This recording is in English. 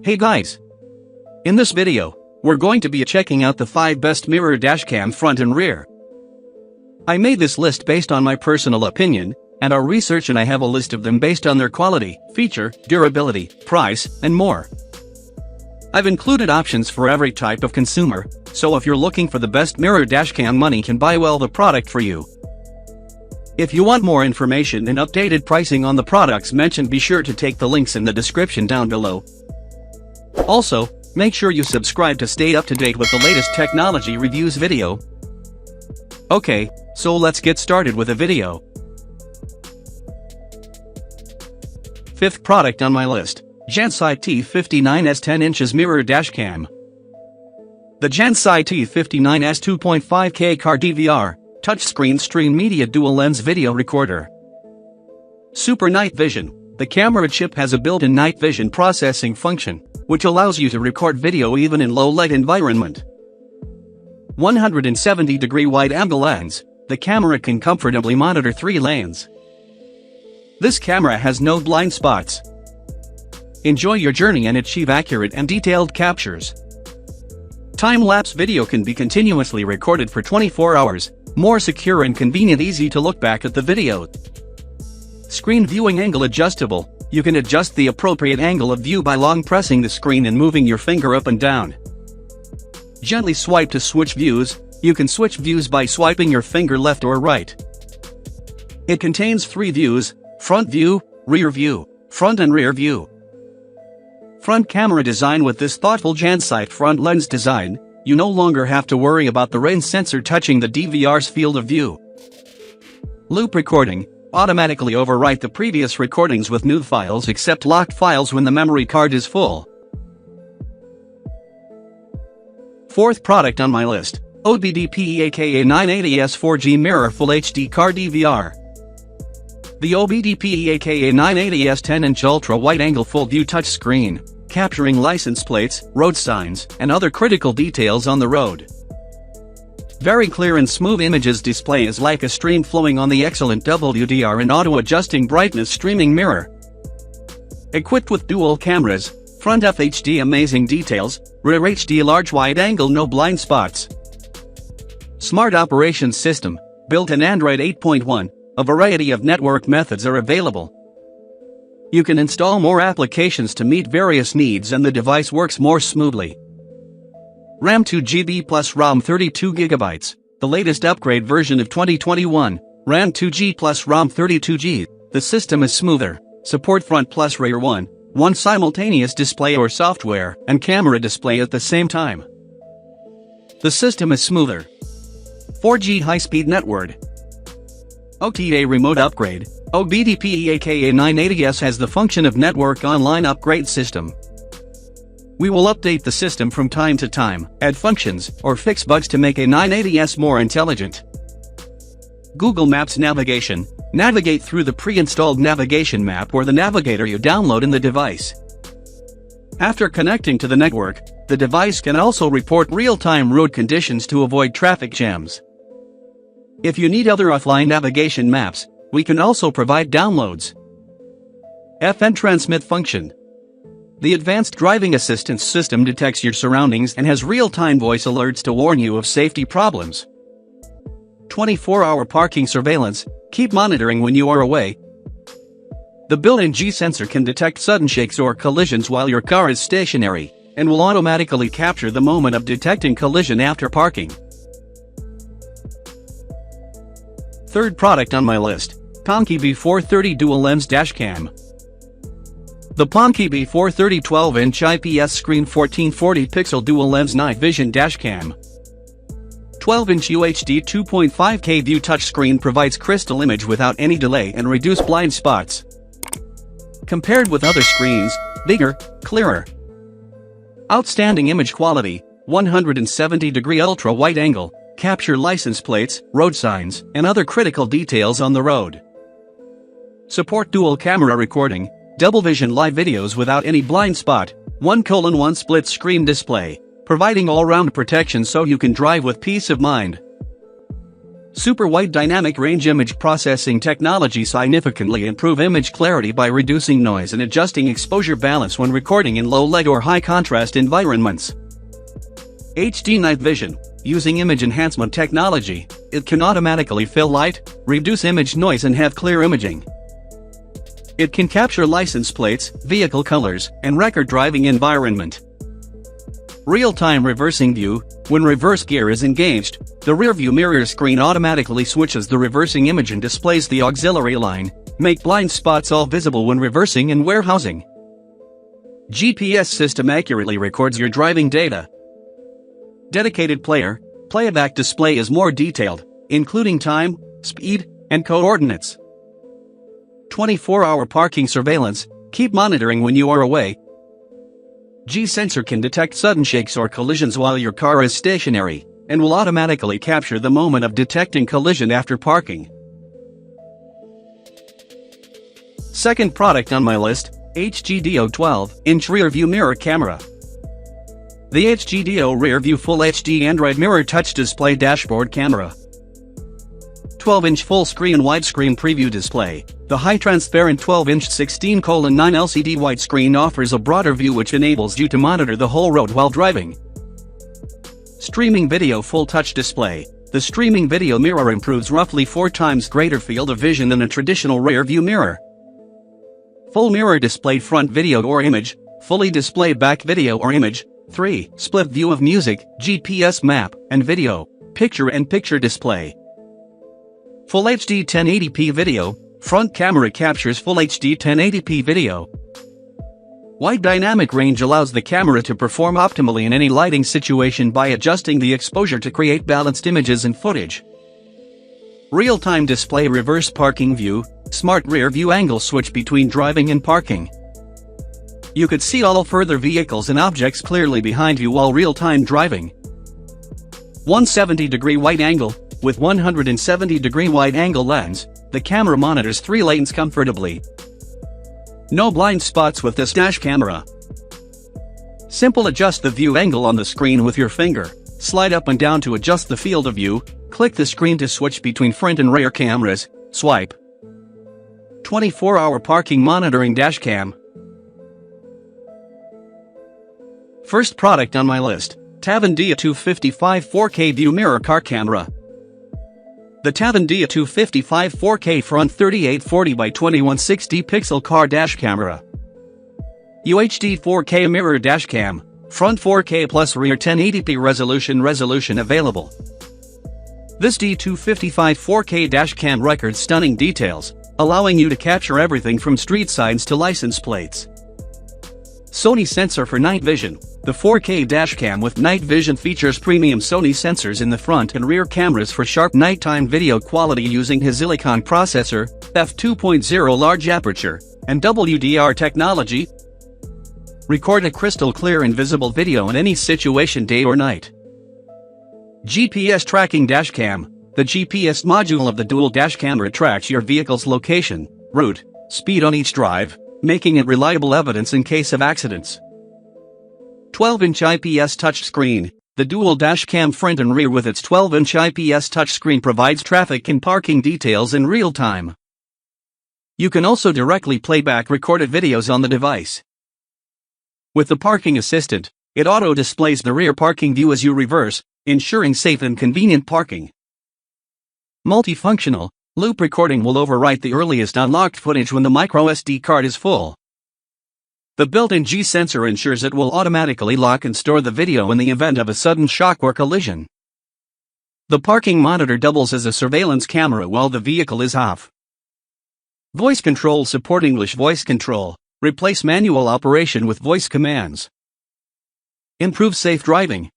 Hey guys! In this video, we're going to be checking out the 5 best mirror dashcam front and rear. I made this list based on my personal opinion, and our research, and I have a list of them based on their quality, feature, durability, price, and more. I've included options for every type of consumer, so if you're looking for the best mirror dashcam, money can buy well the product for you. If you want more information and updated pricing on the products mentioned, be sure to take the links in the description down below. Also, make sure you subscribe to stay up to date with the latest technology reviews video. Okay, so let's get started with the video. 5th product on my list, Jansite T59S 10 inches mirror dashcam. The Jansite T59S 2.5K car DVR, touchscreen stream media dual lens video recorder. Super night vision. The camera chip has a built-in night vision processing function, which allows you to record video even in low-light environment. 170-degree wide-angle lens. The camera can comfortably monitor 3 lanes. This camera has no blind spots. Enjoy your journey and achieve accurate and detailed captures. Time-lapse video can be continuously recorded for 24 hours, more secure and convenient, easy to look back at the video. Screen viewing angle adjustable. You can adjust the appropriate angle of view by long pressing the screen and moving your finger up and down. Gently swipe to switch views. You can switch views by swiping your finger left or right. It contains 3 views: front view, rear view, front and rear view. Front camera design. With this thoughtful Jansite front lens design, you no longer have to worry about the rain sensor touching the DVR's field of view. Loop recording. Automatically overwrite the previous recordings with new files except locked files when the memory card is full. 4th product on my list, OBDPEAK A980S 4G mirror full HD car DVR. The OBDPEAK A980S 10-inch ultra-wide-angle full-view touchscreen, capturing license plates, road signs, and other critical details on the road. Very clear and smooth images. Display is like a stream flowing on the excellent WDR and auto-adjusting brightness streaming mirror. Equipped with dual cameras, front FHD amazing details, rear HD large wide-angle no blind spots. Smart operations system, built in Android 8.1, a variety of network methods are available. You can install more applications to meet various needs and the device works more smoothly. RAM 2GB plus ROM 32GB, the latest upgrade version of 2021, RAM 2G plus ROM 32G. The system is smoother, support front plus rear one simultaneous display or software and camera display at the same time. The system is smoother. 4G high-speed network. OTA remote upgrade. OBDPEAK A980S has the function of network online upgrade system. We will update the system from time to time, add functions, or fix bugs to make A980S more intelligent. Google Maps navigation. Navigate through the pre-installed navigation map or the navigator you download in the device. After connecting to the network, the device can also report real-time road conditions to avoid traffic jams. If you need other offline navigation maps, we can also provide downloads. FN transmit function. The advanced driving assistance system detects your surroundings and has real-time voice alerts to warn you of safety problems. 24-hour parking surveillance. Keep monitoring when you are away. The built-in G sensor can detect sudden shakes or collisions while your car is stationary, and will automatically capture the moment of detecting collision after parking. 3rd product on my list, Conkey V430 dual lens dashcam. The Pongki V430 12-inch IPS screen 1440 pixel dual lens night vision dashcam. 12-inch UHD 2.5K view touchscreen provides crystal image without any delay and reduce blind spots. Compared with other screens, bigger, clearer. Outstanding image quality, 170-degree ultra-wide-angle, capture license plates, road signs, and other critical details on the road. Support dual camera recording, double vision live videos without any blind spot, 1:1 split screen display, providing all-round protection so you can drive with peace of mind. Super Wide Dynamic Range Image Processing technology significantly improve image clarity by reducing noise and adjusting exposure balance when recording in low-light or high-contrast environments. HD Night Vision. Using image enhancement technology, it can automatically fill light, reduce image noise and have clear imaging. It can capture license plates, vehicle colors, and record driving environment. Real-time reversing view. When reverse gear is engaged, the rearview mirror screen automatically switches the reversing image and displays the auxiliary line, make blind spots all visible when reversing and warehousing. GPS system accurately records your driving data. Dedicated player. Playback display is more detailed, including time, speed, and coordinates. 24-hour parking surveillance. Keep monitoring when you are away. G-sensor can detect sudden shakes or collisions while your car is stationary, and will automatically capture the moment of detecting collision after parking. Second product on my list, HGDO 12-inch rear-view mirror camera. The HGDO rear-view Full HD Android mirror touch display dashboard camera. 12-inch full-screen widescreen preview display. The high-transparent 12-inch 16:9 LCD widescreen offers a broader view which enables you to monitor the whole road while driving. Streaming video full-touch display. The streaming video mirror improves roughly 4 times greater field of vision than a traditional rear-view mirror. Full mirror display front video or image, fully display back video or image. 3. Split view of music, GPS map, and video, picture-in-picture display. Full HD 1080p video. Front camera captures Full HD 1080p video. Wide dynamic range allows the camera to perform optimally in any lighting situation by adjusting the exposure to create balanced images and footage. Real-time display reverse parking view. Smart rear view angle switch between driving and parking. You could see all further vehicles and objects clearly behind you while real-time driving. 170-degree wide angle. With 170-degree wide-angle lens, the camera monitors 3 lanes comfortably. No blind spots with this dash camera. Simple adjust the view angle on the screen with your finger, slide up and down to adjust the field of view, click the screen to switch between front and rear cameras, swipe. 24-hour parking monitoring dash cam. First product on my list, Tavindia 255 4K view mirror car camera. The Tavindia 255 4K front 3840 by 2160 pixel car dash camera. UHD 4K mirror dash cam, front 4K plus rear 1080p resolution available. This D255 4K dash cam records stunning details, allowing you to capture everything from street signs to license plates. Sony sensor for night vision. The 4K dashcam with night vision features premium Sony sensors in the front and rear cameras for sharp nighttime video quality using his Silicon processor, f2.0 large aperture, and WDR technology. Record a crystal clear and visible video in any situation day or night. GPS tracking dashcam. The GPS module of the dual dash camera tracks your vehicle's location, route, speed on each drive, making it reliable evidence in case of accidents. 12-inch IPS touchscreen. The dual dash cam front and rear with its 12-inch IPS touchscreen provides traffic and parking details in real time. You can also directly play back recorded videos on the device. With the parking assistant, it auto-displays the rear parking view as you reverse, ensuring safe and convenient parking. Multifunctional. Loop recording will overwrite the earliest unlocked footage when the microSD card is full. The built-in G sensor ensures it will automatically lock and store the video in the event of a sudden shock or collision. The parking monitor doubles as a surveillance camera while the vehicle is off. Voice control. Support English voice control. Replace manual operation with voice commands. Improve safe driving.